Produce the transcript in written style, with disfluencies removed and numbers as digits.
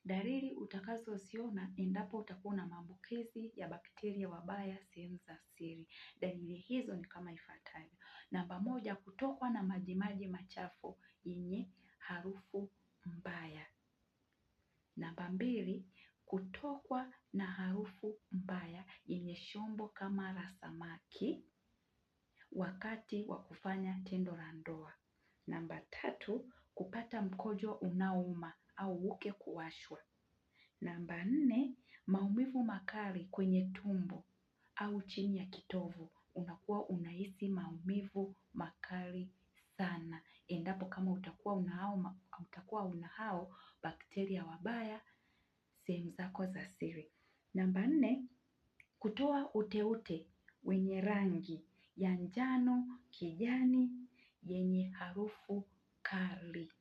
Dalili utakazoziona endapo utakuwa na maambukizi ya bakteria wabaya sehemu za siri. Dalili hizo ni kama ifuatavyo. Namba moja, kutokwa na majimaji machafu yenye harufu mbaya. Namba mbili, kutokwa na harufu mbaya yenye shombo kama la samaki wakati wa kufanya tendo la ndoa. Namba tatu, kupata mkojo unaouma au uke kuwashwa. Namba nne, maumivu makali kwenye tumbo au chini ya kitovu. Unakuwa unahisi maumivu makali sana endapo kama utakuwa una hao bakteria wabaya sehemu zako za siri. Namba nne, kutoa uteute wenye rangi ya njano, kijani, yenye harufu kali.